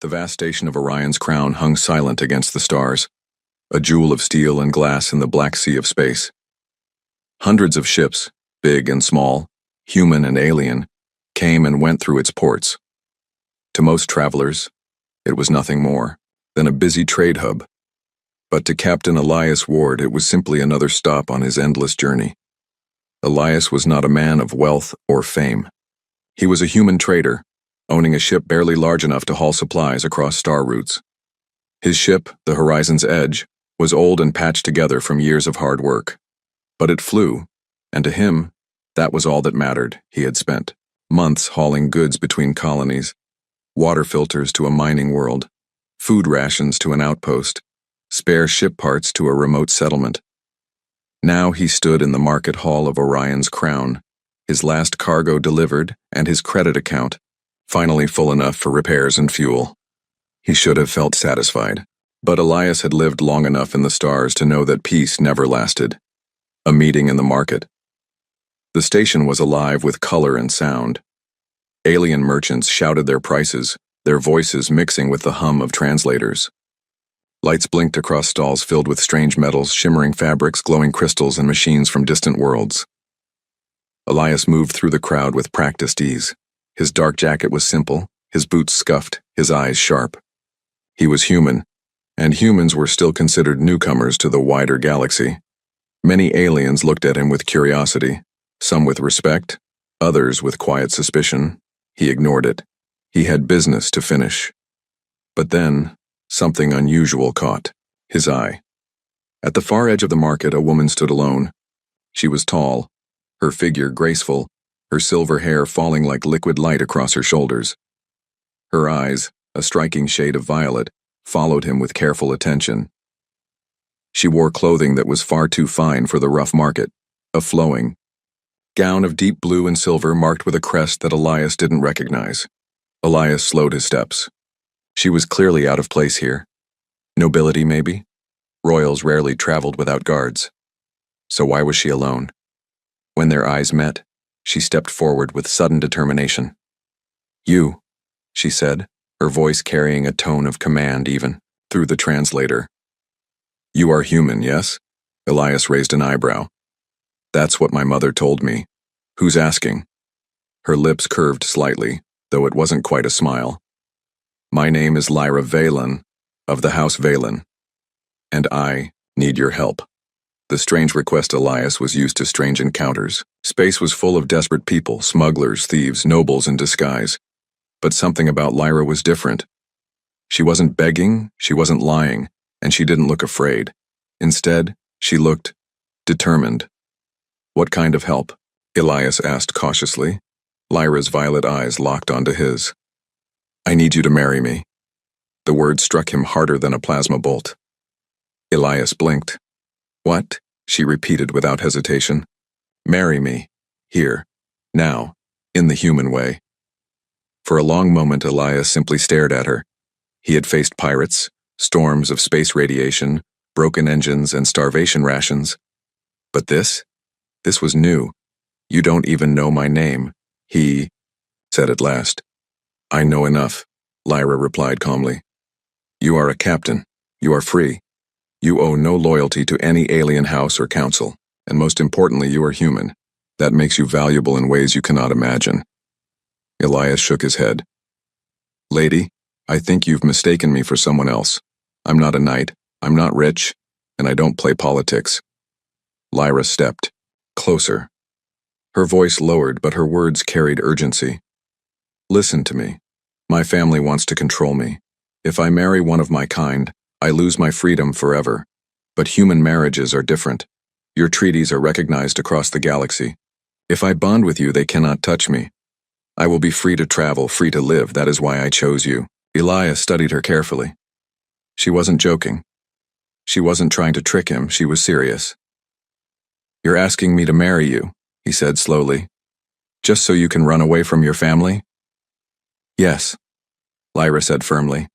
The vast station of Orion's crown hung silent against the stars, a jewel of steel and glass in the black sea of space. Hundreds of ships, big and small, human and alien, came and went through its ports. To most travelers, it was nothing more than a busy trade hub. But to Captain Elias Ward, it was simply another stop on his endless journey. Elias was not a man of wealth or fame. He was a human trader, owning a ship barely large enough to haul supplies across star routes. His ship, the Horizon's Edge, was old and patched together from years of hard work. But it flew, and to him, that was all that mattered. He had spent months hauling goods between colonies, water filters to a mining world, food rations to an outpost, spare ship parts to a remote settlement. Now he stood in the market hall of Orion's crown, his last cargo delivered and his credit account finally full enough for repairs and fuel. He should have felt satisfied, but Elias had lived long enough in the stars to know that peace never lasted. A meeting in the market. The station was alive with color and sound. Alien merchants shouted their prices, their voices mixing with the hum of translators. Lights blinked across stalls filled with strange metals, shimmering fabrics, glowing crystals, and machines from distant worlds. Elias moved through the crowd with practiced ease. His dark jacket was simple, his boots scuffed, his eyes sharp. He was human, and humans were still considered newcomers to the wider galaxy. Many aliens looked at him with curiosity, some with respect, others with quiet suspicion. He ignored it. He had business to finish. But then, something unusual caught his eye. At the far edge of the market, a woman stood alone. She was tall, her figure graceful, her silver hair falling like liquid light across her shoulders. Her eyes, a striking shade of violet, followed him with careful attention. She wore clothing that was far too fine for the rough market, a flowing gown of deep blue and silver marked with a crest that Elias didn't recognize. Elias slowed his steps. She was clearly out of place here. Nobility, maybe? Royals rarely traveled without guards. So why was she alone? When their eyes met, she stepped forward with sudden determination. "You," she said, her voice carrying a tone of command even through the translator. "You are human, yes?" Elias raised an eyebrow. "That's what my mother told me. Who's asking?" Her lips curved slightly, though it wasn't quite a smile. "My name is Lyra Valen, of the House Valen, and I need your help." The strange request. Elias was used to strange encounters. Space was full of desperate people, smugglers, thieves, nobles in disguise. But something about Lyra was different. She wasn't begging, she wasn't lying, and she didn't look afraid. Instead, she looked determined. "What kind of help?" Elias asked cautiously. Lyra's violet eyes locked onto his. "I need you to marry me." The word struck him harder than a plasma bolt. Elias blinked. "What?" she repeated without hesitation. "Marry me. Here. Now. In the human way." For a long moment, Elias simply stared at her. He had faced pirates, storms of space radiation, broken engines, and starvation rations. But this was new. "You don't even know my name," he said at last. "I know enough," Lyra replied calmly. "You are a captain. You are free. You owe no loyalty to any alien house or council, and most importantly, you are human. That makes you valuable in ways you cannot imagine." Elias shook his head. "Lady, I think you've mistaken me for someone else. I'm not a knight, I'm not rich, and I don't play politics." Lyra stepped closer. Her voice lowered, but her words carried urgency. "Listen to me. My family wants to control me. If I marry one of my kind, I lose my freedom forever. But human marriages are different. Your treaties are recognized across the galaxy. If I bond with you, they cannot touch me. I will be free to travel, free to live. That is why I chose you." Elias studied her carefully. She wasn't joking. She wasn't trying to trick him, she was serious. "You're asking me to marry you," he said slowly, "just so you can run away from your family?" "Yes," Lyra said firmly.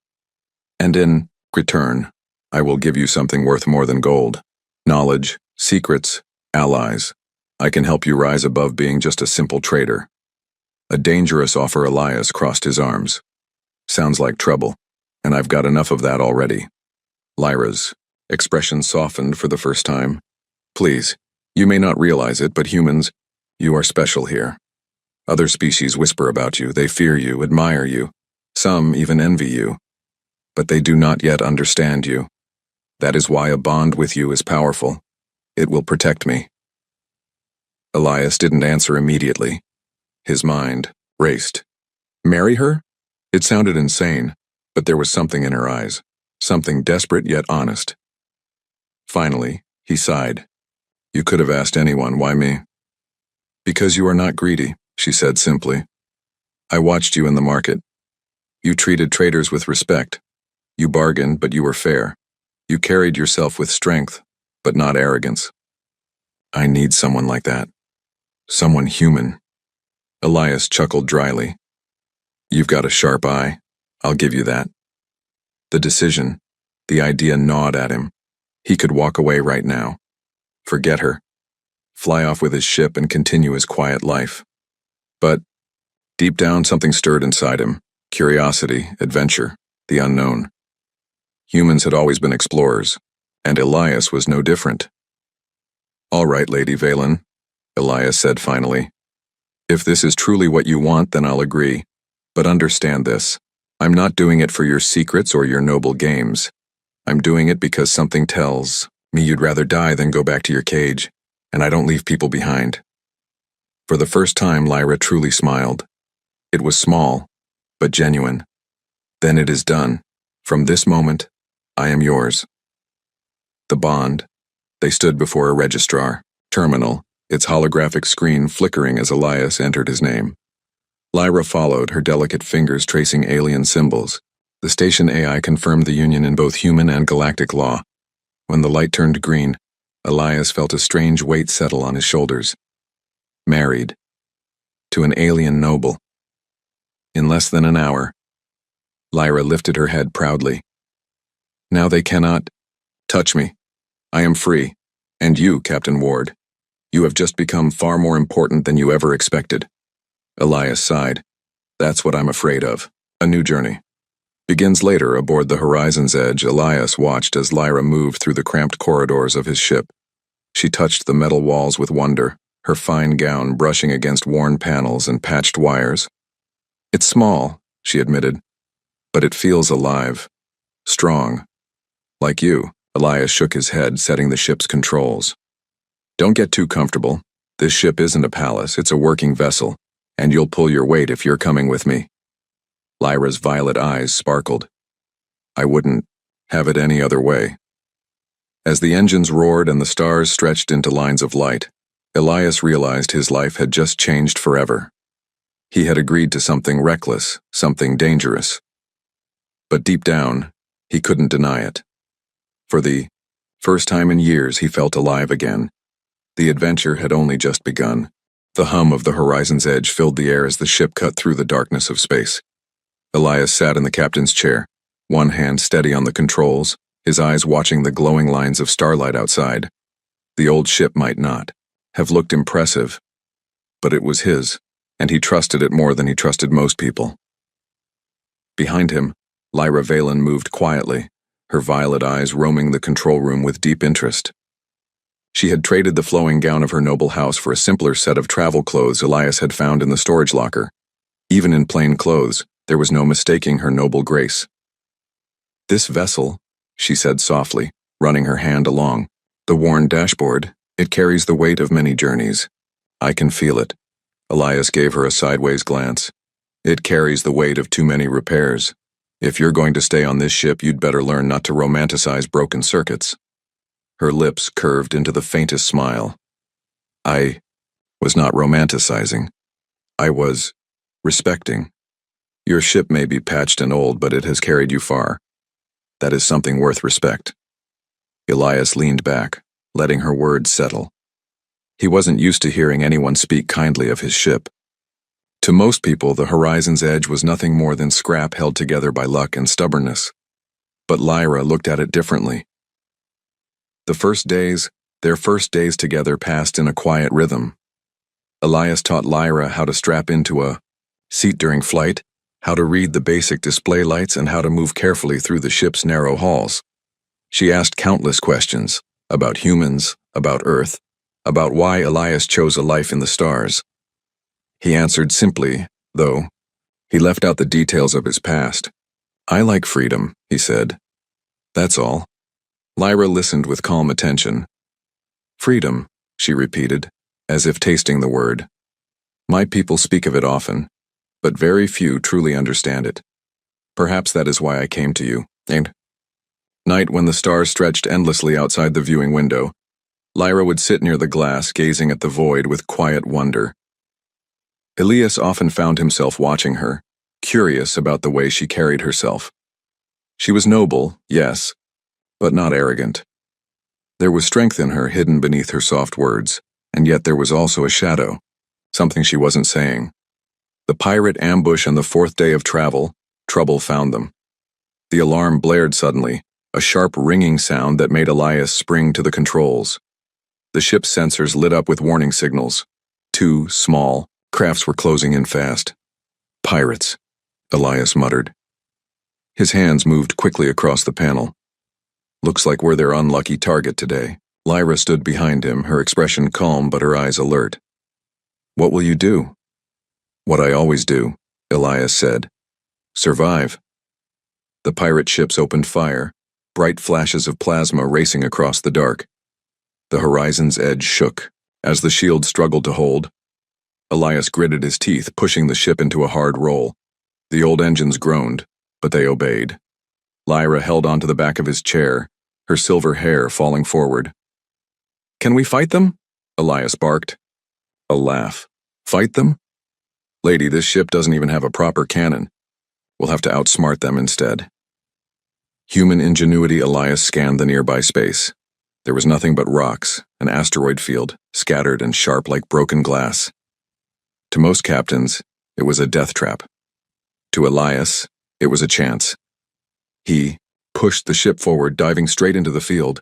"And in return, I will give you something worth more than gold. Knowledge, secrets, allies. I can help you rise above being just a simple trader." A dangerous offer. Elias crossed his arms. "Sounds like trouble." and I've got enough of that already. Lyra's expression softened for the first time. Please, you may not realize it, but humans, you are special here. Other species whisper about you, they fear you, admire you. Some even envy you. But they do not yet understand you. That is why a bond with you is powerful. It will protect me. Elias didn't answer immediately. His mind raced. Marry her? It sounded insane, but there was something in her eyes, something desperate yet honest. Finally, he sighed. You could have asked anyone, why me? Because you are not greedy, she said simply. I watched you in the market. You treated traders with respect. You bargained, but you were fair. You carried yourself with strength, but not arrogance. I need someone like that. Someone human. Elias chuckled dryly. You've got a sharp eye. I'll give you that. The decision, the idea gnawed at him. He could walk away right now. Forget her. Fly off with his ship and continue his quiet life. But deep down something stirred inside him. Curiosity, adventure, the unknown. Humans had always been explorers, and Elias was no different. All right, Lady Valen, Elias said finally. If this is truly what you want, then I'll agree. But understand this. I'm not doing it for your secrets or your noble games. I'm doing it because something tells me you'd rather die than go back to your cage, and I don't leave people behind. For the first time, Lyra truly smiled. It was small, but genuine. Then it is done. From this moment, I am yours. The bond. They stood before a registrar, terminal, its holographic screen flickering as Elias entered his name. Lyra followed, her delicate fingers tracing alien symbols. The station AI confirmed the union in both human and galactic law. When the light turned green, Elias felt a strange weight settle on his shoulders. Married. To an alien noble. In less than an hour. Lyra lifted her head proudly. Now they cannot touch me. I am free. And you, Captain Ward. You have just become far more important than you ever expected. Elias sighed. That's what I'm afraid of. A new journey. Begins later aboard the Horizon's Edge. Elias watched as Lyra moved through the cramped corridors of his ship. She touched the metal walls with wonder, her fine gown brushing against worn panels and patched wires. It's small, she admitted, but it feels alive. Strong. Like you, Elias shook his head, setting the ship's controls. Don't get too comfortable. This ship isn't a palace, it's a working vessel, and you'll pull your weight if you're coming with me. Lyra's violet eyes sparkled. I wouldn't have it any other way. As the engines roared and the stars stretched into lines of light, Elias realized his life had just changed forever. He had agreed to something reckless, something dangerous. But deep down, he couldn't deny it. For the first time in years, he felt alive again. The adventure had only just begun. The hum of the Horizon's Edge filled the air as the ship cut through the darkness of space. Elias sat in the captain's chair, one hand steady on the controls, his eyes watching the glowing lines of starlight outside. The old ship might not have looked impressive, but it was his, and he trusted it more than he trusted most people. Behind him, Lyra Valen moved quietly, her violet eyes roaming the control room with deep interest. She had traded the flowing gown of her noble house for a simpler set of travel clothes Elias had found in the storage locker. Even in plain clothes, there was no mistaking her noble grace. This vessel, she said softly, running her hand along the worn dashboard, it carries the weight of many journeys. I can feel it. Elias gave her a sideways glance. It carries the weight of too many repairs. If you're going to stay on this ship, you'd better learn not to romanticize broken circuits. Her lips curved into the faintest smile. I was not romanticizing. I was respecting. Your ship may be patched and old, but it has carried you far. That is something worth respect. Elias leaned back, letting her words settle. He wasn't used to hearing anyone speak kindly of his ship. To most people, the Horizon's Edge was nothing more than scrap held together by luck and stubbornness. But Lyra looked at it differently. Their first days together passed in a quiet rhythm. Elias taught Lyra how to strap into a seat during flight, how to read the basic display lights, and how to move carefully through the ship's narrow halls. She asked countless questions about humans, about Earth, about why Elias chose a life in the stars. He answered simply, though. He left out the details of his past. "I like freedom," he said. "That's all." Lyra listened with calm attention. "Freedom," she repeated, as if tasting the word. "My people speak of it often, but very few truly understand it. Perhaps that is why I came to you." And night, when the stars stretched endlessly outside the viewing window, Lyra would sit near the glass, gazing at the void with quiet wonder. Elias often found himself watching her, curious about the way she carried herself. She was noble, yes, but not arrogant. There was strength in her hidden beneath her soft words, and yet there was also a shadow, something she wasn't saying. The pirate ambush on the fourth day of travel, trouble found them. The alarm blared suddenly, a sharp ringing sound that made Elias spring to the controls. The ship's sensors lit up with warning signals. Two small crafts were closing in fast. "Pirates," Elias muttered. His hands moved quickly across the panel. "Looks like we're their unlucky target today." Lyra stood behind him, her expression calm but her eyes alert. "What will you do?" "What I always do," Elias said. "Survive." The pirate ships opened fire, bright flashes of plasma racing across the dark. The horizon's edge shook. As the shield struggled to hold, Elias gritted his teeth, pushing the ship into a hard roll. The old engines groaned, but they obeyed. Lyra held onto the back of his chair, her silver hair falling forward. "Can we fight them?" Elias barked. A laugh. "Fight them? Lady, this ship doesn't even have a proper cannon. We'll have to outsmart them instead." Human ingenuity. Elias scanned the nearby space. There was nothing but rocks, an asteroid field, scattered and sharp like broken glass. To most captains, it was a death trap. To Elias, it was a chance. He pushed the ship forward, diving straight into the field.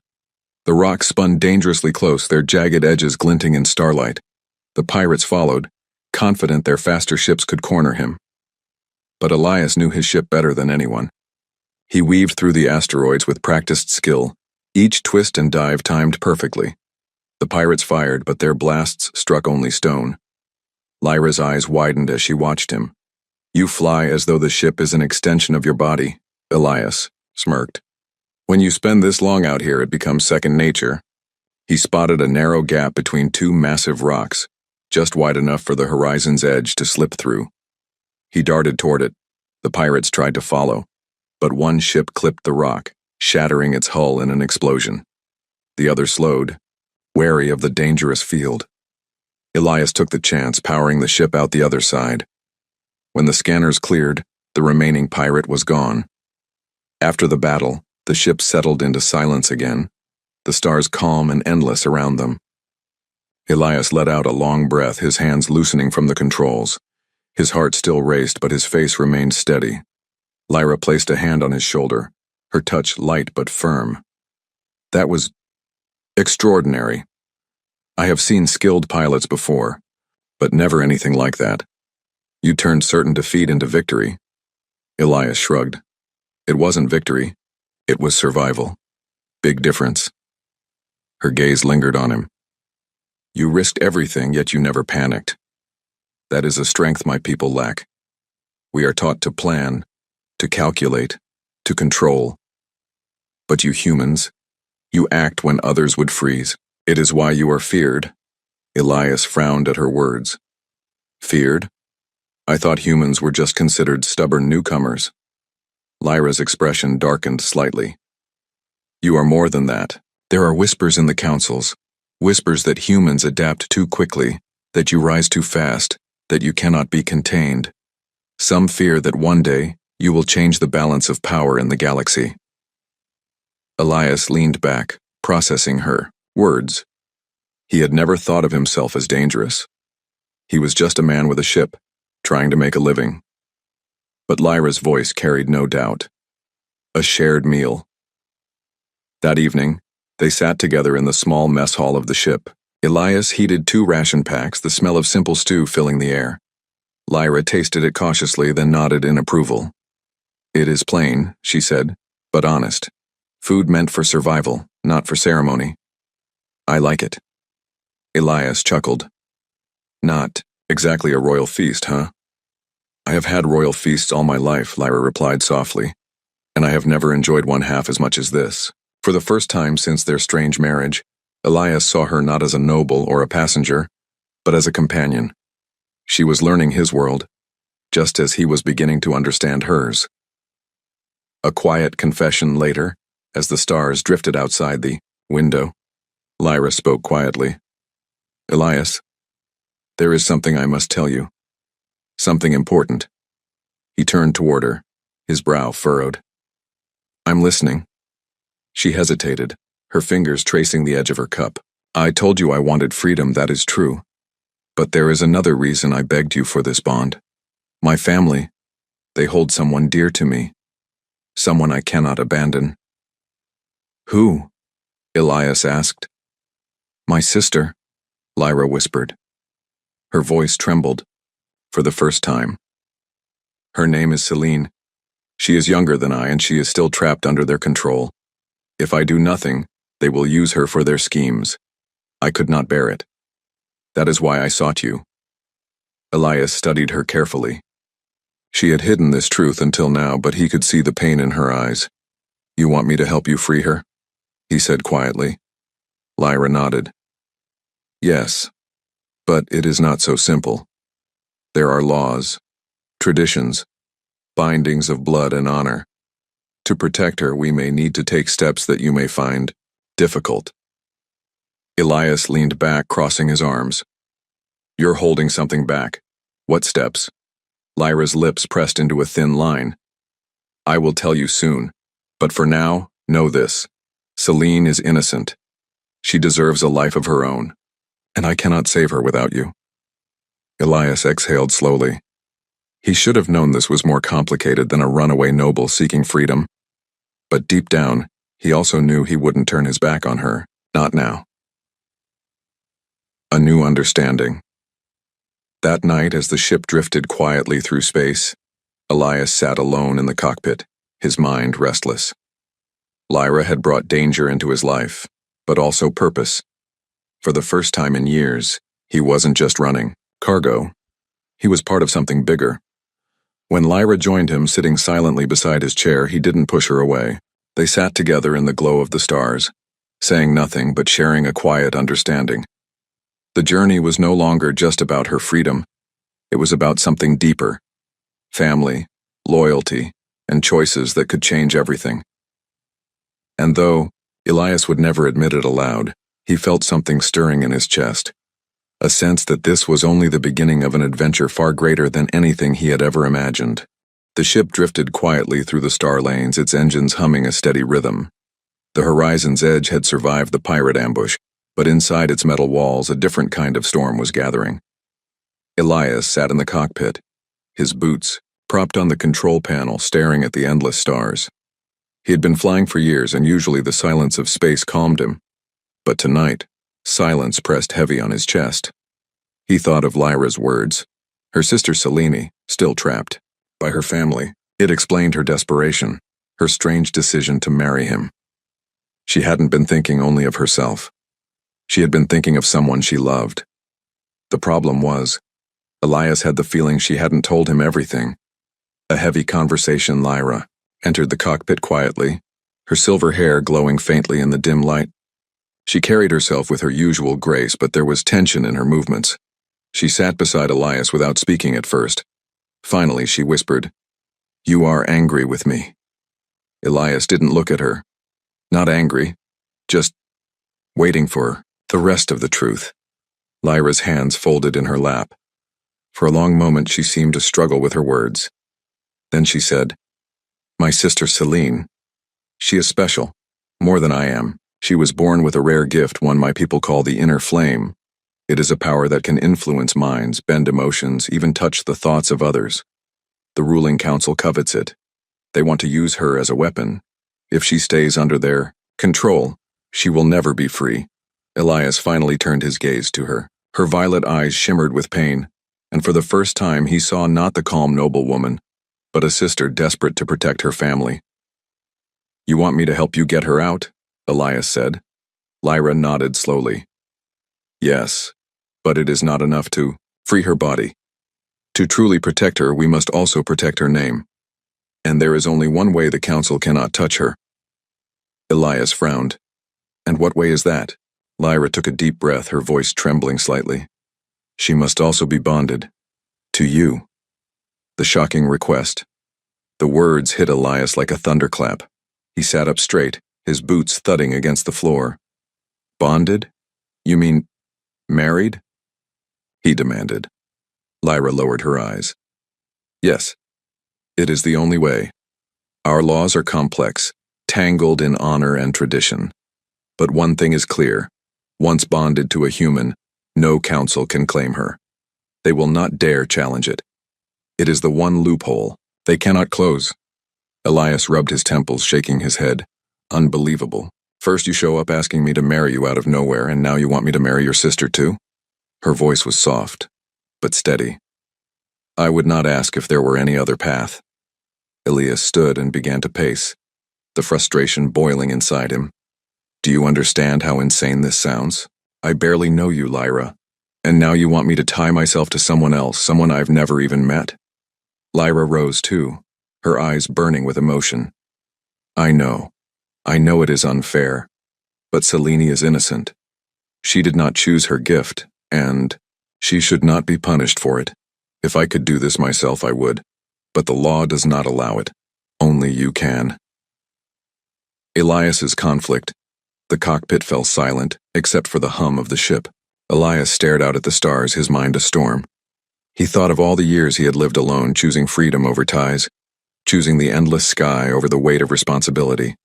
The rocks spun dangerously close, their jagged edges glinting in starlight. The pirates followed, confident their faster ships could corner him. But Elias knew his ship better than anyone. He weaved through the asteroids with practiced skill, each twist and dive timed perfectly. The pirates fired, but their blasts struck only stone. Lyra's eyes widened as she watched him. "You fly as though the ship is an extension of your body," Elias smirked. "When you spend this long out here, it becomes second nature." He spotted a narrow gap between two massive rocks, just wide enough for the horizon's edge to slip through. He darted toward it. The pirates tried to follow, but one ship clipped the rock, shattering its hull in an explosion. The other slowed, wary of the dangerous field. Elias took the chance, powering the ship out the other side. When the scanners cleared, the remaining pirate was gone. After the battle, the ship settled into silence again, the stars calm and endless around them. Elias let out a long breath, his hands loosening from the controls. His heart still raced, but his face remained steady. Lyra placed a hand on his shoulder, her touch light but firm. "That was extraordinary. I have seen skilled pilots before, but never anything like that. You turned certain defeat into victory." Elias shrugged. "It wasn't victory. It was survival. Big difference." Her gaze lingered on him. "You risked everything, yet you never panicked. That is a strength my people lack. We are taught to plan, to calculate, to control. But you humans, you act when others would freeze. It is why you are feared." Elias frowned at her words. "Feared? I thought humans were just considered stubborn newcomers." Lyra's expression darkened slightly. "You are more than that. There are whispers in the councils, whispers that humans adapt too quickly, that you rise too fast, that you cannot be contained. Some fear that one day you will change the balance of power in the galaxy." Elias leaned back, processing her words. He had never thought of himself as dangerous. He was just a man with a ship, trying to make a living. But Lyra's voice carried no doubt. A shared meal. That evening, they sat together in the small mess hall of the ship. Elias heated 2 ration packs, the smell of simple stew filling the air. Lyra tasted it cautiously, then nodded in approval. It is plain, she said, but honest. Food meant for survival, not for ceremony. I like it. Elias chuckled. Not exactly a royal feast, huh? I have had royal feasts all my life, Lyra replied softly, and I have never enjoyed one half as much as this. For the first time since their strange marriage, Elias saw her not as a noble or a passenger, but as a companion. She was learning his world, just as he was beginning to understand hers. A quiet confession later, as the stars drifted outside the window, Lyra spoke quietly. Elias, there is something I must tell you. Something important. He turned toward her, his brow furrowed. I'm listening. She hesitated, her fingers tracing the edge of her cup. I told you I wanted freedom, that is true. But there is another reason I begged you for this bond. My family, they hold someone dear to me. Someone I cannot abandon. Who? Elias asked. My sister, Lyra whispered. Her voice trembled, for the first time. Her name is Celine. She is younger than I, and she is still trapped under their control. If I do nothing, they will use her for their schemes. I could not bear it. That is why I sought you. Elias studied her carefully. She had hidden this truth until now, but he could see the pain in her eyes. You want me to help you free her? He said quietly. Lyra nodded. Yes, but it is not so simple. There are laws, traditions, bindings of blood and honor. To protect her, we may need to take steps that you may find difficult. Elias leaned back, crossing his arms. You're holding something back. What steps? Lyra's lips pressed into a thin line. I will tell you soon, but for now, know this. Celine is innocent. She deserves a life of her own, and I cannot save her without you. Elias exhaled slowly. He should have known this was more complicated than a runaway noble seeking freedom. But deep down, he also knew he wouldn't turn his back on her, not now. A new understanding. That night, as the ship drifted quietly through space, Elias sat alone in the cockpit, his mind restless. Lyra had brought danger into his life, but also purpose. For the first time in years, he wasn't just running cargo. He was part of something bigger. When Lyra joined him sitting silently beside his chair, he didn't push her away. They sat together in the glow of the stars, saying nothing but sharing a quiet understanding. The journey was no longer just about her freedom. It was about something deeper. Family, loyalty, and choices that could change everything. And though Elias would never admit it aloud, he felt something stirring in his chest. A sense that this was only the beginning of an adventure far greater than anything he had ever imagined. The ship drifted quietly through the star lanes, its engines humming a steady rhythm. The horizon's edge had survived the pirate ambush, but inside its metal walls a different kind of storm was gathering. Elias sat in the cockpit, his boots propped on the control panel, staring at the endless stars. He had been flying for years, and usually the silence of space calmed him. But tonight, silence pressed heavy on his chest. He thought of Lyra's words, her sister Celine, still trapped by her family. It explained her desperation, her strange decision to marry him. She hadn't been thinking only of herself. She had been thinking of someone she loved. The problem was, Elias had the feeling she hadn't told him everything. A heavy conversation. Lyra entered the cockpit quietly, her silver hair glowing faintly in the dim light. She carried herself with her usual grace, but there was tension in her movements. She sat beside Elias without speaking at first. Finally, she whispered, "You are angry with me." Elias didn't look at her. Not angry, just waiting for the rest of the truth. Lyra's hands folded in her lap. For a long moment, she seemed to struggle with her words. Then she said, "My sister Celine. She is special, more than I am. She was born with a rare gift, one my people call the inner flame. It is a power that can influence minds, bend emotions, even touch the thoughts of others. The ruling council covets it. They want to use her as a weapon. If she stays under their control, she will never be free." Elias finally turned his gaze to her. Her violet eyes shimmered with pain, and for the first time he saw not the calm noblewoman, but a sister desperate to protect her family. "You want me to help you get her out?" Elias said. Lyra nodded slowly. "Yes, but it is not enough to free her body. To truly protect her, we must also protect her name. And there is only one way the council cannot touch her." Elias frowned. "And what way is that?" Lyra took a deep breath, her voice trembling slightly. "She must also be bonded. To you." The shocking request. The words hit Elias like a thunderclap. He sat up straight, his boots thudding against the floor. "Bonded? You mean married?" he demanded. Lyra lowered her eyes. "Yes. It is the only way. Our laws are complex, tangled in honor and tradition. But one thing is clear. Once bonded to a human, no council can claim her. They will not dare challenge it. It is the one loophole they cannot close." Elias rubbed his temples, shaking his head. "Unbelievable. First you show up asking me to marry you out of nowhere, and now you want me to marry your sister too?" Her voice was soft, but steady. "I would not ask if there were any other path." Elias stood and began to pace, the frustration boiling inside him. "Do you understand how insane this sounds? I barely know you, Lyra. And now you want me to tie myself to someone else, someone I've never even met?" Lyra rose too, her eyes burning with emotion. I know it is unfair. But Selene is innocent. She did not choose her gift, and she should not be punished for it. If I could do this myself, I would. But the law does not allow it. Only you can." Elias's conflict. The cockpit fell silent, except for the hum of the ship. Elias stared out at the stars, his mind a storm. He thought of all the years he had lived alone, choosing freedom over ties, choosing the endless sky over the weight of responsibility.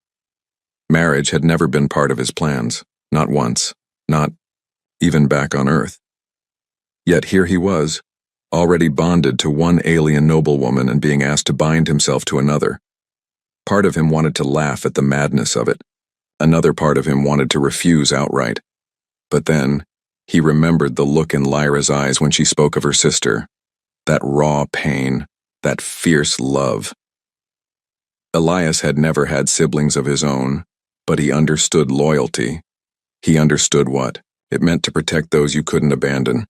Marriage had never been part of his plans, not once, not even back on Earth. Yet here he was, already bonded to one alien noblewoman and being asked to bind himself to another. Part of him wanted to laugh at the madness of it. Another part of him wanted to refuse outright. But then, he remembered the look in Lyra's eyes when she spoke of her sister. That raw pain, that fierce love. Elias had never had siblings of his own, but he understood loyalty. He understood what it meant to protect those you couldn't abandon.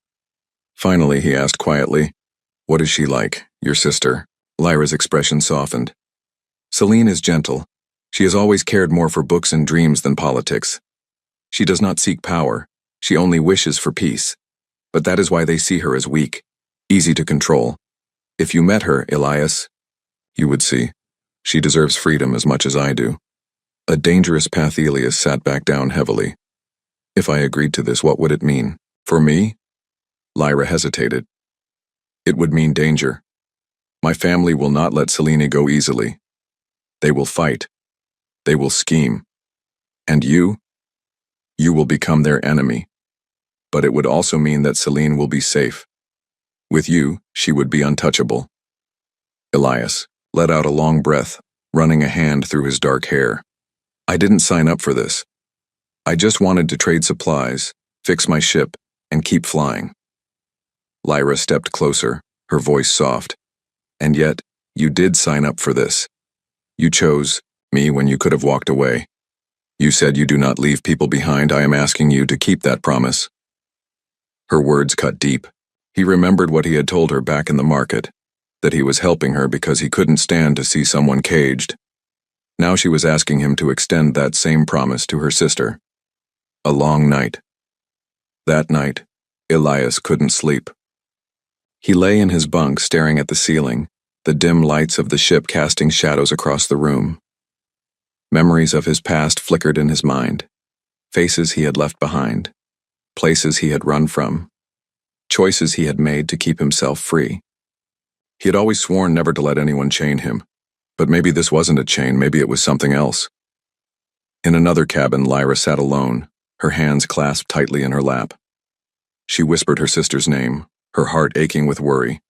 Finally, he asked quietly, "What is she like, your sister?" Lyra's expression softened. "Selene is gentle. She has always cared more for books and dreams than politics. She does not seek power. She only wishes for peace. But that is why they see her as weak, easy to control. If you met her, Elias, you would see. She deserves freedom as much as I do." A dangerous path. Elias sat back down heavily. "If I agreed to this, what would it mean? For me?" Lyra hesitated. "It would mean danger. My family will not let Selene go easily. They will fight. They will scheme. And you will become their enemy. But it would also mean that Selene will be safe. With you, she would be untouchable." Elias let out a long breath, running a hand through his dark hair. "I didn't sign up for this. I just wanted to trade supplies, fix my ship, and keep flying." Lyra stepped closer, her voice soft. "And yet, you did sign up for this. You chose me when you could have walked away. You said you do not leave people behind. I am asking you to keep that promise." Her words cut deep. He remembered what he had told her back in the market, that he was helping her because he couldn't stand to see someone caged. Now she was asking him to extend that same promise to her sister. A long night. That night, Elias couldn't sleep. He lay in his bunk staring at the ceiling, the dim lights of the ship casting shadows across the room. Memories of his past flickered in his mind. Faces he had left behind. Places he had run from. Choices he had made to keep himself free. He had always sworn never to let anyone chain him. But maybe this wasn't a chain, maybe it was something else. In another cabin, Lyra sat alone, her hands clasped tightly in her lap. She whispered her sister's name, her heart aching with worry.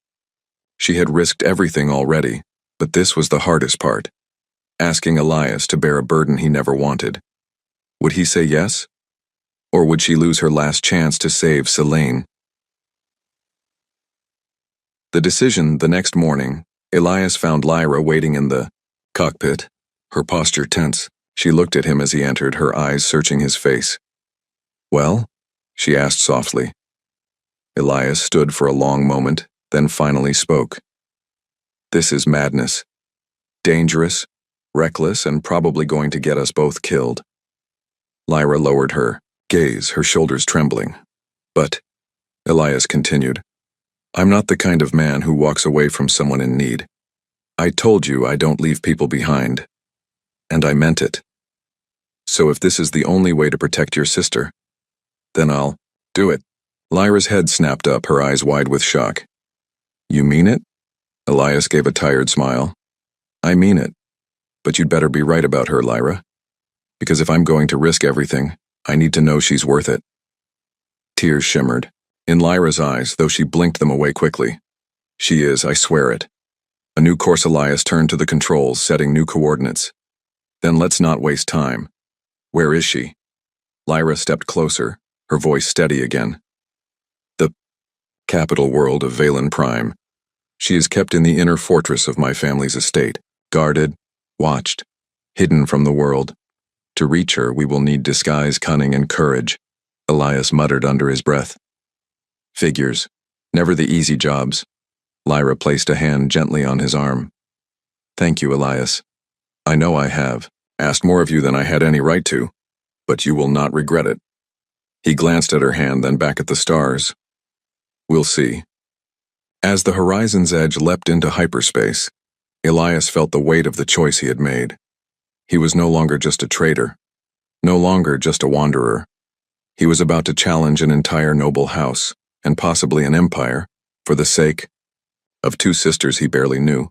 She had risked everything already, but this was the hardest part. Asking Elias to bear a burden he never wanted. Would he say yes? Or would she lose her last chance to save Selene? The decision the next morning, Elias found Lyra waiting in the cockpit, her posture tense. She looked at him as he entered, her eyes searching his face. "Well?" she asked softly. Elias stood for a long moment, then finally spoke. "This is madness. Dangerous, reckless, and probably going to get us both killed." Lyra lowered her gaze, her shoulders trembling. "But," Elias continued, "I'm not the kind of man who walks away from someone in need. I told you I don't leave people behind. And I meant it. So if this is the only way to protect your sister, then I'll do it." Lyra's head snapped up, her eyes wide with shock. "You mean it?" Elias gave a tired smile. "I mean it. But you'd better be right about her, Lyra. Because if I'm going to risk everything, I need to know she's worth it." Tears shimmered in Lyra's eyes, though she blinked them away quickly. "She is, I swear it." A new course. Elias turned to the controls, setting new coordinates. "Then let's not waste time. Where is she?" Lyra stepped closer, her voice steady again. "The capital world of Valen Prime. She is kept in the inner fortress of my family's estate, guarded, watched, hidden from the world. To reach her, we will need disguise, cunning, and courage," Elias muttered under his breath. "Figures. Never the easy jobs." Lyra placed a hand gently on his arm. "Thank you, Elias. I know I have asked more of you than I had any right to, but you will not regret it." He glanced at her hand, then back at the stars. "We'll see." As the horizon's edge leapt into hyperspace, Elias felt the weight of the choice he had made. He was no longer just a trader, no longer just a wanderer. He was about to challenge an entire noble house, and possibly an empire, for the sake of two sisters he barely knew.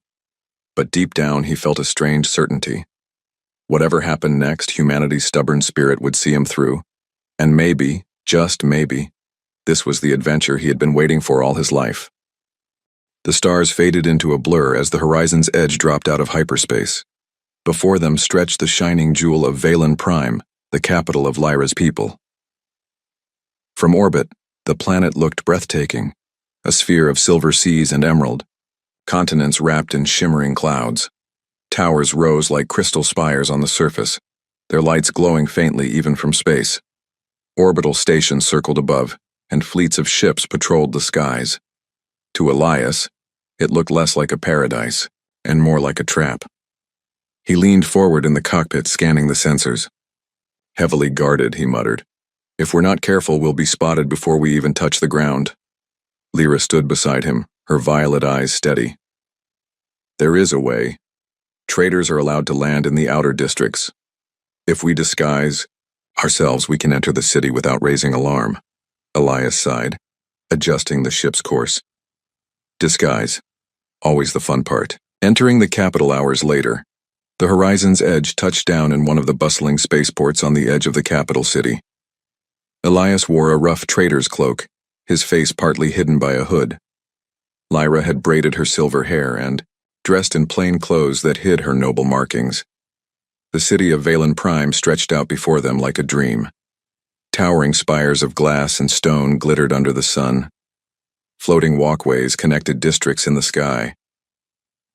But deep down he felt a strange certainty. Whatever happened next, humanity's stubborn spirit would see him through. And maybe, just maybe, this was the adventure he had been waiting for all his life. The stars faded into a blur as the horizon's edge dropped out of hyperspace. Before them stretched the shining jewel of Valen Prime, the capital of Lyra's people. From orbit, the planet looked breathtaking, a sphere of silver seas and emerald, continents wrapped in shimmering clouds. Towers rose like crystal spires on the surface, their lights glowing faintly even from space. Orbital stations circled above, and fleets of ships patrolled the skies. To Elias, it looked less like a paradise, and more like a trap. He leaned forward in the cockpit, scanning the sensors. "Heavily guarded," he muttered. "If we're not careful, we'll be spotted before we even touch the ground." Lyra stood beside him, her violet eyes steady. "There is a way. Traders are allowed to land in the outer districts. If we disguise ourselves, we can enter the city without raising alarm." Elias sighed, adjusting the ship's course. Disguise. Always the fun part. Entering the capital hours later, the horizon's edge touched down in one of the bustling spaceports on the edge of the capital city. Elias wore a rough trader's cloak, his face partly hidden by a hood. Lyra had braided her silver hair and, dressed in plain clothes that hid her noble markings. The city of Valen Prime stretched out before them like a dream. Towering spires of glass and stone glittered under the sun. Floating walkways connected districts in the sky.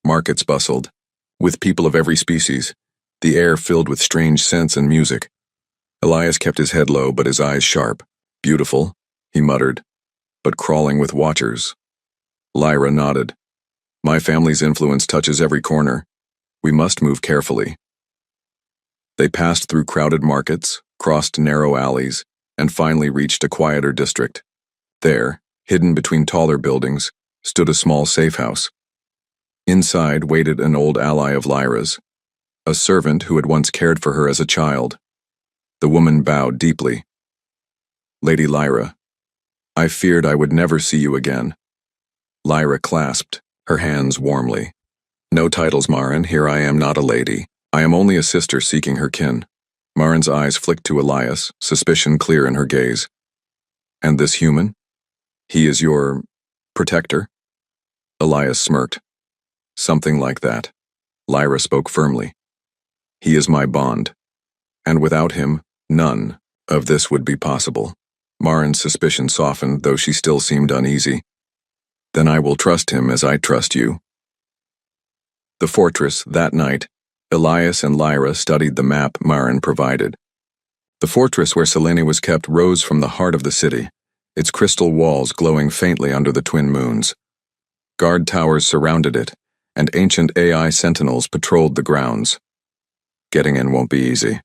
Markets bustled, with people of every species, the air filled with strange scents and music. Elias kept his head low but his eyes sharp. "Beautiful," he muttered, "but crawling with watchers." Lyra nodded. "My family's influence touches every corner. We must move carefully." They passed through crowded markets, crossed narrow alleys, and finally reached a quieter district. There, hidden between taller buildings, stood a small safe house. Inside waited an old ally of Lyra's, a servant who had once cared for her as a child. The woman bowed deeply. "Lady Lyra, I feared I would never see you again." Lyra clasped her hands warmly. "No titles, Marin. Here I am not a lady. I am only a sister seeking her kin." Marin's eyes flicked to Elias, suspicion clear in her gaze. "And this human? He is your protector?" Elias smirked. "Something like that." Lyra spoke firmly. "He is my bond, and without him, none of this would be possible." Marin's suspicion softened, though she still seemed uneasy. Then I will trust him as I trust you. The fortress, that night, Elias and Lyra studied the map Marin provided. The fortress where Selene was kept rose from the heart of the city, its crystal walls glowing faintly under the twin moons. Guard towers surrounded it, and ancient AI sentinels patrolled the grounds. Getting in won't be easy,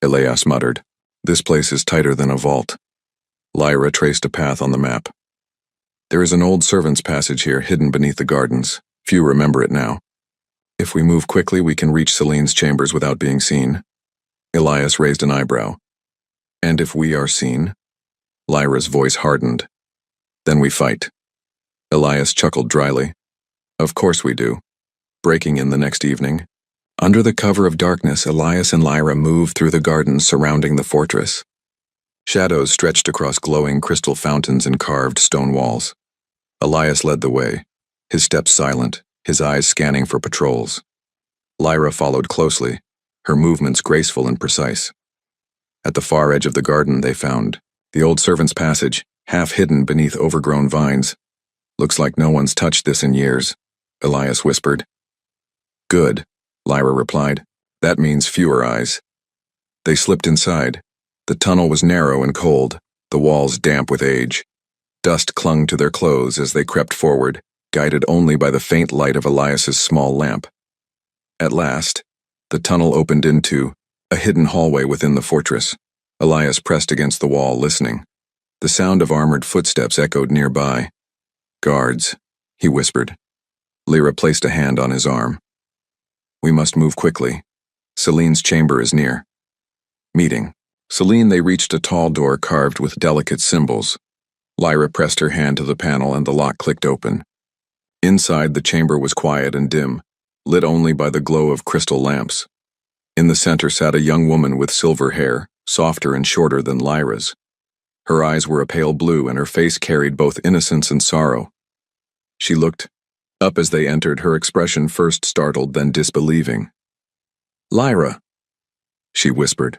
Elias muttered. This place is tighter than a vault. Lyra traced a path on the map. There is an old servant's passage here hidden beneath the gardens. Few remember it now. If we move quickly, we can reach Selene's chambers without being seen. Elias raised an eyebrow. And if we are seen? Lyra's voice hardened. Then we fight. Elias chuckled dryly. Of course we do. Breaking in the next evening. Under the cover of darkness, Elias and Lyra moved through the gardens surrounding the fortress. Shadows stretched across glowing crystal fountains and carved stone walls. Elias led the way, his steps silent, his eyes scanning for patrols. Lyra followed closely, her movements graceful and precise. At the far edge of the garden they found the old servant's passage, half hidden beneath overgrown vines. Looks like no one's touched this in years, Elias whispered. Good, Lyra replied. That means fewer eyes. They slipped inside. The tunnel was narrow and cold, the walls damp with age. Dust clung to their clothes as they crept forward, guided only by the faint light of Elias's small lamp. At last, the tunnel opened into a hidden hallway within the fortress. Elias pressed against the wall, listening. The sound of armored footsteps echoed nearby. Guards, he whispered. Lyra placed a hand on his arm. We must move quickly. Selene's chamber is near. Meeting. Selene, they reached a tall door carved with delicate symbols. Lyra pressed her hand to the panel and the lock clicked open. Inside, the chamber was quiet and dim, lit only by the glow of crystal lamps. In the center sat a young woman with silver hair, softer and shorter than Lyra's. Her eyes were a pale blue and her face carried both innocence and sorrow. She looked up as they entered, her expression first startled, then disbelieving. Lyra, she whispered.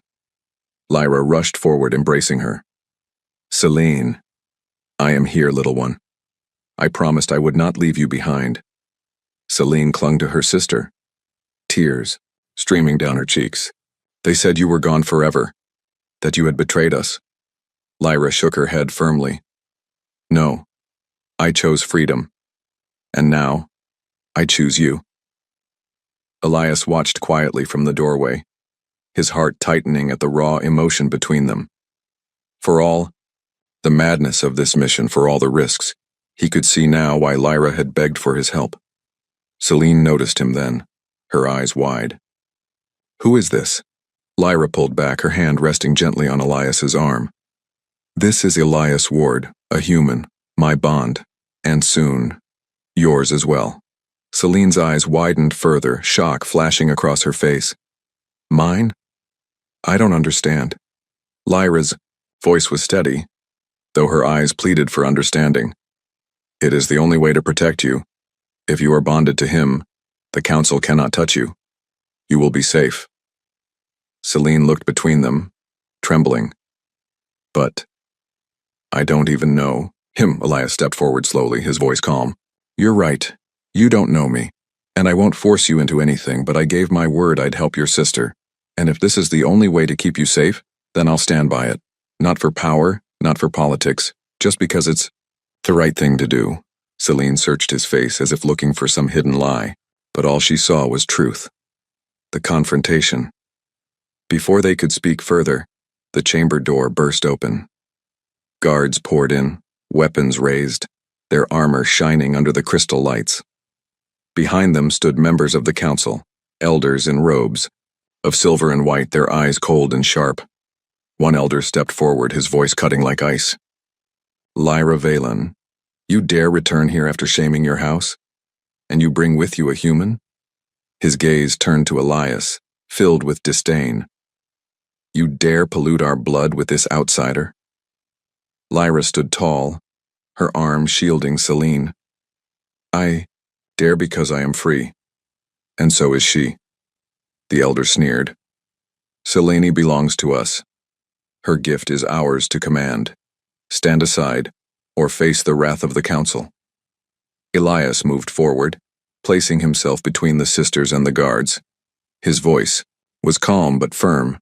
Lyra rushed forward, embracing her. Selene, I am here, little one. I promised I would not leave you behind. Selene clung to her sister, tears streaming down her cheeks. They said you were gone forever, that you had betrayed us. Lyra shook her head firmly. No, I chose freedom. And now, I choose you. Elias watched quietly from the doorway, his heart tightening at the raw emotion between them. For all the madness of this mission, for all the risks, he could see now why Lyra had begged for his help. Selene noticed him then, her eyes wide. Who is this? Lyra pulled back, her hand resting gently on Elias's arm. This is Elias Ward, a human, my bond, and soon, yours as well. Selene's eyes widened further, shock flashing across her face. Mine? I don't understand. Lyra's voice was steady, though her eyes pleaded for understanding. It is the only way to protect you. If you are bonded to him, the council cannot touch you. You will be safe. Selene looked between them, trembling. But I don't even know him. Elias stepped forward slowly, his voice calm. You're right. You don't know me, and I won't force you into anything, but I gave my word I'd help your sister. And if this is the only way to keep you safe, then I'll stand by it. Not for power, not for politics, just because it's the right thing to do. Selene searched his face as if looking for some hidden lie, but all she saw was truth. The confrontation. Before they could speak further, the chamber door burst open. Guards poured in, weapons raised, their armor shining under the crystal lights. Behind them stood members of the council, elders in robes of silver and white, their eyes cold and sharp. One elder stepped forward, his voice cutting like ice. Lyra Valen, you dare return here after shaming your house? And you bring with you a human? His gaze turned to Elias, filled with disdain. You dare pollute our blood with this outsider? Lyra stood tall, her arm shielding Selene. I dare because I am free, and so is she. The elder sneered. Selene belongs to us. Her gift is ours to command. Stand aside, or face the wrath of the council. Elias moved forward, placing himself between the sisters and the guards. His voice was calm but firm.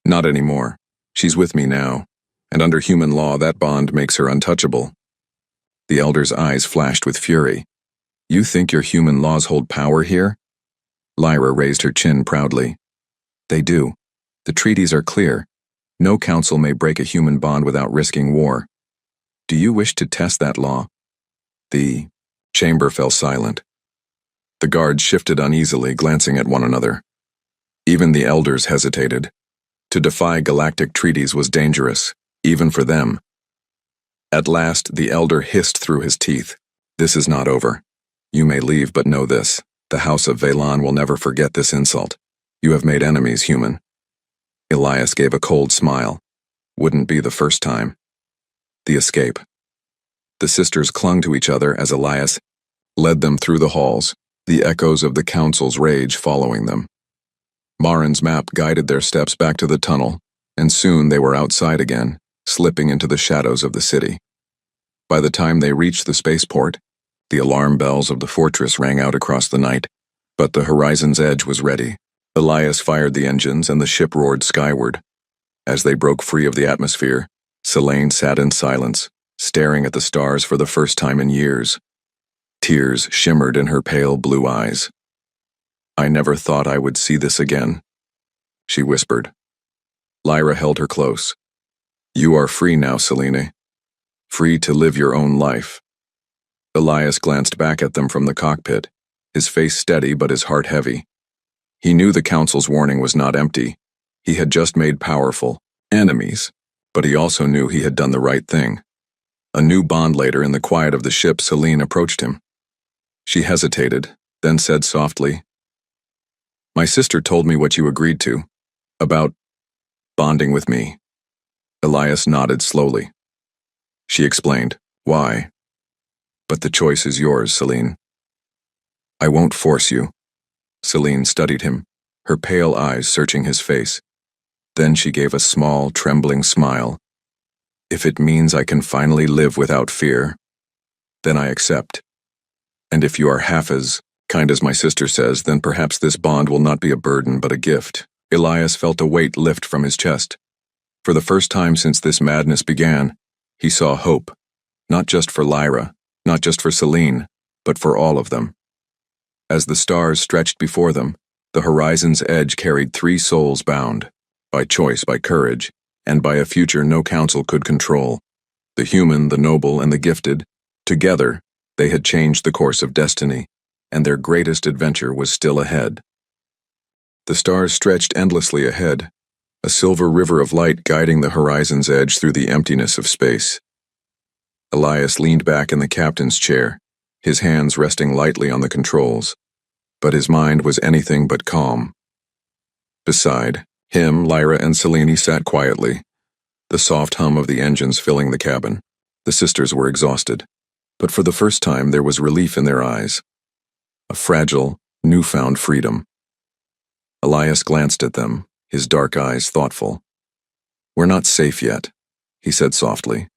Not anymore. She's with me now, and under human law that bond makes her untouchable. The elder's eyes flashed with fury. You think your human laws hold power here? Lyra raised her chin proudly. They do. The treaties are clear. No council may break a human bond without risking war. Do you wish to test that law? The chamber fell silent. The guards shifted uneasily, glancing at one another. Even the elders hesitated. To defy galactic treaties was dangerous, even for them. At last, the elder hissed through his teeth. This is not over. You may leave, but know this. The House of Velan will never forget this insult. You have made enemies, human. Elias gave a cold smile. Wouldn't be the first time. The escape. The sisters clung to each other as Elias led them through the halls, the echoes of the council's rage following them. Marin's map guided their steps back to the tunnel, and soon they were outside again, slipping into the shadows of the city. By the time they reached the spaceport, the alarm bells of the fortress rang out across the night, but the horizon's edge was ready. Elias fired the engines and the ship roared skyward. As they broke free of the atmosphere, Selene sat in silence, staring at the stars for the first time in years. Tears shimmered in her pale blue eyes. I never thought I would see this again, she whispered. Lyra held her close. You are free now, Selene. Free to live your own life. Elias glanced back at them from the cockpit, his face steady but his heart heavy. He knew the council's warning was not empty. He had just made powerful enemies, but he also knew he had done the right thing. A new bond later in the quiet of the ship, Selene approached him. She hesitated, then said softly, My sister told me what you agreed to, about bonding with me. Elias nodded slowly. She explained, Why? But the choice is yours, Selene. I won't force you. Selene studied him, her pale eyes searching his face. Then she gave a small, trembling smile. If it means I can finally live without fear, then I accept. And if you are half as kind as my sister says, then perhaps this bond will not be a burden but a gift. Elias felt a weight lift from his chest. For the first time since this madness began, he saw hope, not just for Lyra, not just for Selene, but for all of them. As the stars stretched before them, the horizon's edge carried 3 souls bound, by choice, by courage, and by a future no council could control. The human, the noble, and the gifted, together, they had changed the course of destiny, and their greatest adventure was still ahead. The stars stretched endlessly ahead, a silver river of light guiding the horizon's edge through the emptiness of space. Elias leaned back in the captain's chair, his hands resting lightly on the controls, but his mind was anything but calm. Beside him, Lyra and Selene sat quietly, the soft hum of the engines filling the cabin. The sisters were exhausted, but for the first time there was relief in their eyes, a fragile, newfound freedom. Elias glanced at them, his dark eyes thoughtful. We're not safe yet, he said softly.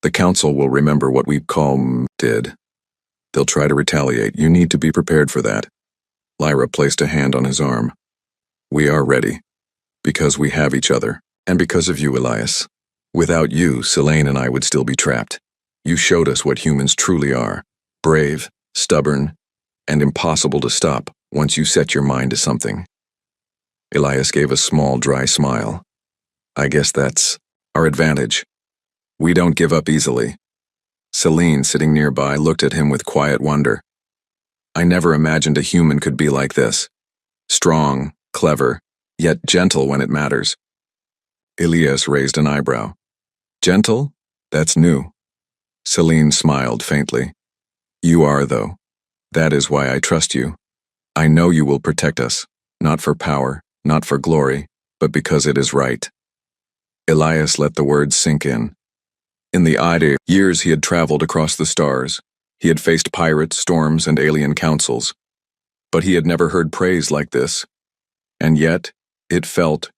The council will remember what we did. They'll try to retaliate. You need to be prepared for that. Lyra placed a hand on his arm. We are ready, because we have each other, and because of you, Elias. Without you, Selene and I would still be trapped. You showed us what humans truly are, brave, stubborn, and impossible to stop once you set your mind to something. Elias gave a small, dry smile. I guess that's our advantage. We don't give up easily. Selene, sitting nearby, looked at him with quiet wonder. I never imagined a human could be like this. Strong, clever, yet gentle when it matters. Elias raised an eyebrow. Gentle? That's new. Selene smiled faintly. You are, though. That is why I trust you. I know you will protect us, not for power, not for glory, but because it is right. Elias let the words sink in. In the odd years he had traveled across the stars, he had faced pirates, storms, and alien councils. But he had never heard praise like this. And yet, it felt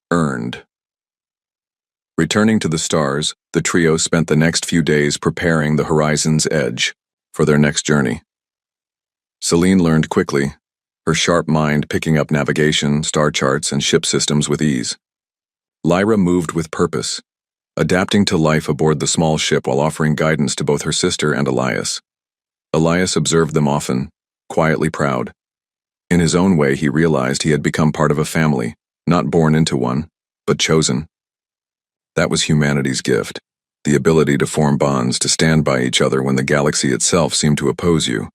earned. Returning to the stars, the trio spent the next few days preparing the horizon's edge. for their next journey. Celine learned quickly, her sharp mind picking up navigation, star charts, and ship systems with ease. Lyra moved with purpose, adapting to life aboard the small ship while offering guidance to both her sister and Elias. Elias observed them often, quietly proud. In his own way, he realized he had become part of a family, not born into one, but chosen. That was humanity's gift, the ability to form bonds, to stand by each other when the galaxy itself seemed to oppose you.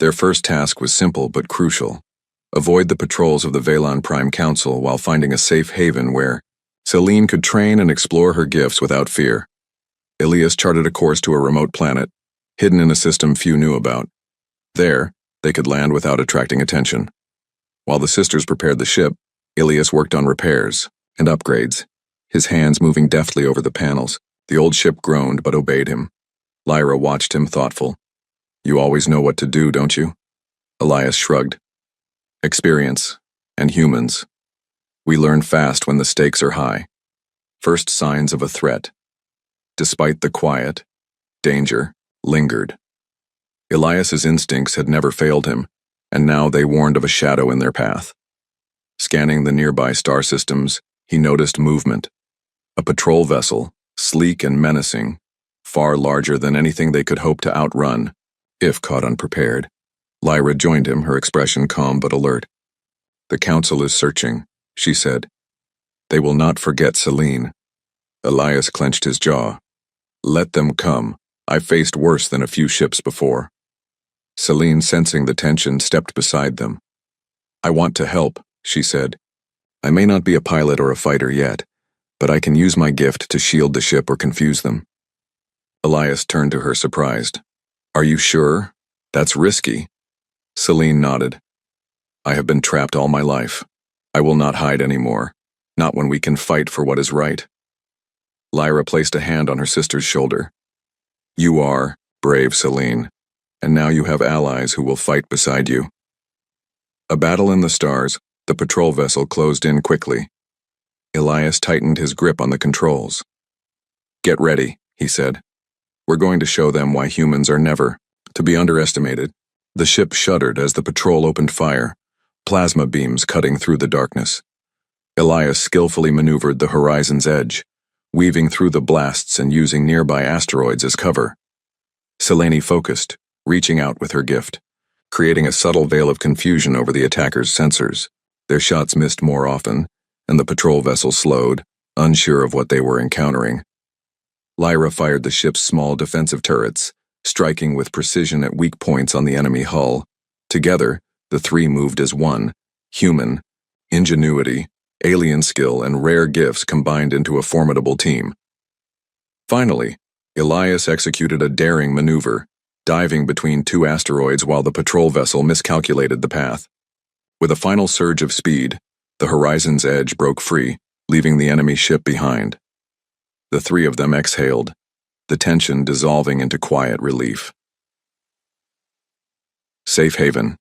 Their first task was simple but crucial. Avoid the patrols of the Valon Prime Council while finding a safe haven where Celine could train and explore her gifts without fear. Elias charted a course to a remote planet, hidden in a system few knew about. There, they could land without attracting attention. While the sisters prepared the ship, Elias worked on repairs and upgrades, his hands moving deftly over the panels. The old ship groaned but obeyed him. Lyra watched him, thoughtful. "You always know what to do, don't you?" Elias shrugged. "Experience, and humans. We learn fast when the stakes are high. First signs of a threat. Despite the quiet, danger lingered." Elias's instincts had never failed him, and now they warned of a shadow in their path. Scanning the nearby star systems, he noticed movement. A patrol vessel, sleek and menacing, far larger than anything they could hope to outrun, if caught unprepared. Lyra joined him, her expression calm but alert. "The Council is searching," she said. "They will not forget Celine." Elias clenched his jaw. "Let them come. I've faced worse than a few ships before." Celine, sensing the tension, stepped beside them. "I want to help," she said. "I may not be a pilot or a fighter yet, but I can use my gift to shield the ship or confuse them." Elias turned to her, surprised. "Are you sure? That's risky." Celine nodded. "I have been trapped all my life. I will not hide anymore, not when we can fight for what is right." Lyra placed a hand on her sister's shoulder. "You are brave, Celine, and now you have allies who will fight beside you." A battle in the stars, the patrol vessel closed in quickly. Elias tightened his grip on the controls. "Get ready," he said. "We're going to show them why humans are never to be underestimated." The ship shuddered as the patrol opened fire, plasma beams cutting through the darkness. Elias skillfully maneuvered the horizon's edge, weaving through the blasts and using nearby asteroids as cover. Selene focused, reaching out with her gift, creating a subtle veil of confusion over the attackers' sensors. Their shots missed more often, and the patrol vessel slowed, unsure of what they were encountering. Lyra fired the ship's small defensive turrets, striking with precision at weak points on the enemy hull. Together, the three moved as one: human, ingenuity, alien skill, and rare gifts combined into a formidable team. Finally, Elias executed a daring maneuver, diving between two asteroids while the patrol vessel miscalculated the path. With a final surge of speed, the horizon's edge broke free, leaving the enemy ship behind. The three of them exhaled, the tension dissolving into quiet relief. Safe haven.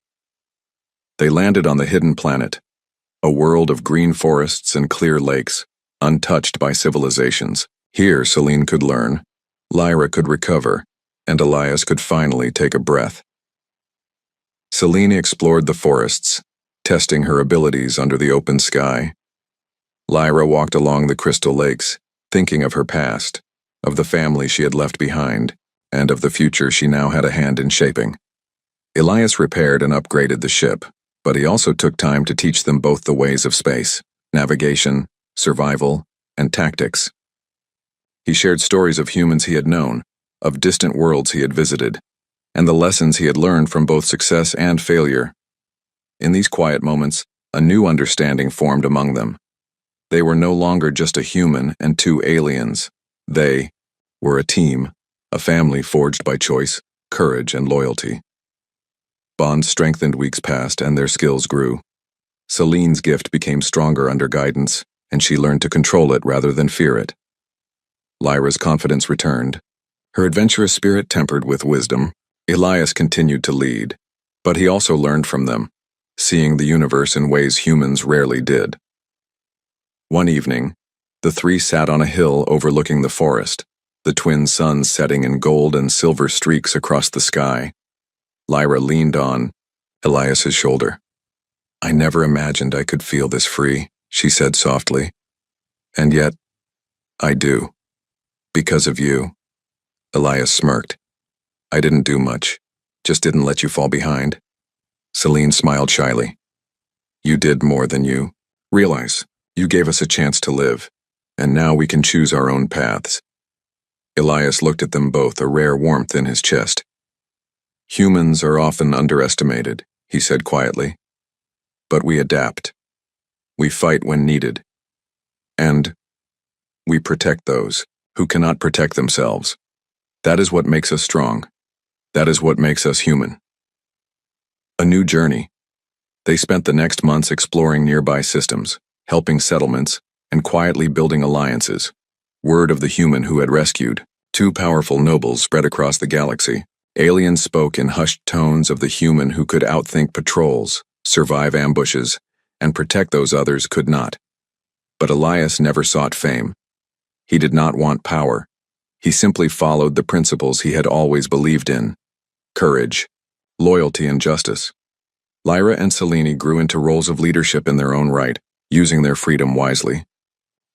They landed on the hidden planet, a world of green forests and clear lakes, untouched by civilizations. Here Celine could learn, Lyra could recover, and Elias could finally take a breath. Celine explored the forests, testing her abilities under the open sky. Lyra walked along the crystal lakes, thinking of her past, of the family she had left behind, and of the future she now had a hand in shaping. Elias repaired and upgraded the ship, but he also took time to teach them both the ways of space, navigation, survival, and tactics. He shared stories of humans he had known, of distant worlds he had visited, and the lessons he had learned from both success and failure. In these quiet moments, a new understanding formed among them. They were no longer just a human and two aliens. They were a team, a family forged by choice, courage, and loyalty. Bonds strengthened weeks passed, and their skills grew. Celine's gift became stronger under guidance, and she learned to control it rather than fear it. Lyra's confidence returned, her adventurous spirit tempered with wisdom. Elias continued to lead, but he also learned from them, seeing the universe in ways humans rarely did. One evening, the three sat on a hill overlooking the forest, the twin suns setting in gold and silver streaks across the sky. Lyra leaned on Elias's shoulder. "I never imagined I could feel this free," she said softly. "And yet, I do. Because of you." Elias smirked. "I didn't do much, just didn't let you fall behind." Celine smiled shyly. "You did more than you realize. You gave us a chance to live, and now we can choose our own paths." Elias looked at them both, a rare warmth in his chest. "Humans are often underestimated," he said quietly. "But we adapt. We fight when needed. And we protect those who cannot protect themselves. That is what makes us strong. That is what makes us human." A new journey. They spent the next months exploring nearby systems, helping settlements, and quietly building alliances. Word of the human who had rescued two powerful nobles spread across the galaxy. Aliens spoke in hushed tones of the human who could outthink patrols, survive ambushes, and protect those others could not. But Elias never sought fame. He did not want power. He simply followed the principles he had always believed in: courage, loyalty, and justice. Lyra and Selene grew into roles of leadership in their own right, using their freedom wisely.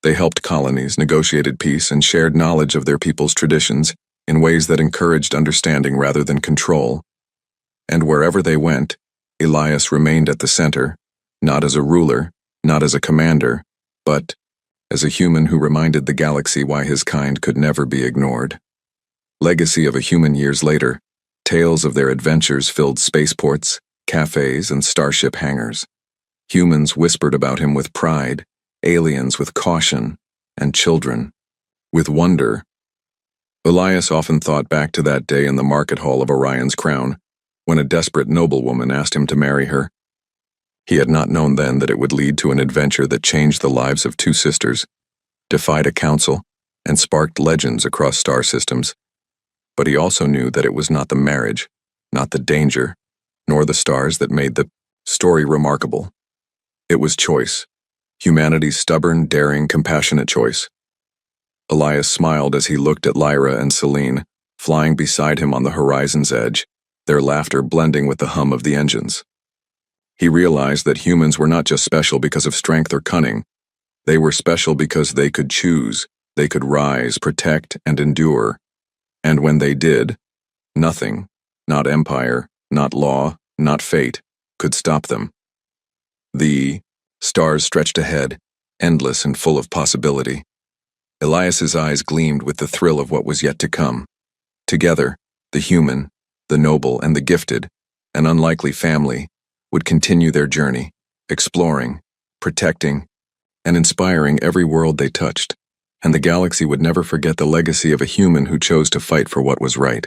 They helped colonies, negotiated peace, and shared knowledge of their people's traditions in ways that encouraged understanding rather than control. And wherever they went, Elias remained at the center, not as a ruler, not as a commander, but as a human who reminded the galaxy why his kind could never be ignored. Legacy of a Human years later, tales of their adventures filled spaceports, cafes, and starship hangars. Humans whispered about him with pride, aliens with caution, and children with wonder. Elias often thought back to that day in the market hall of Orion's Crown, when a desperate noblewoman asked him to marry her. He had not known then that it would lead to an adventure that changed the lives of two sisters, defied a council, and sparked legends across star systems. But he also knew that it was not the marriage, not the danger, nor the stars that made the story remarkable. It was choice, humanity's stubborn, daring, compassionate choice. Elias smiled as he looked at Lyra and Selene, flying beside him on the horizon's edge, their laughter blending with the hum of the engines. He realized that humans were not just special because of strength or cunning. They were special because they could choose, they could rise, protect, and endure. And when they did, nothing, not empire, not law, not fate, could stop them. The stars stretched ahead, endless and full of possibility. Elias's eyes gleamed with the thrill of what was yet to come. Together, the human, the noble, and the gifted, an unlikely family, would continue their journey, exploring, protecting, and inspiring every world they touched, and the galaxy would never forget the legacy of a human who chose to fight for what was right.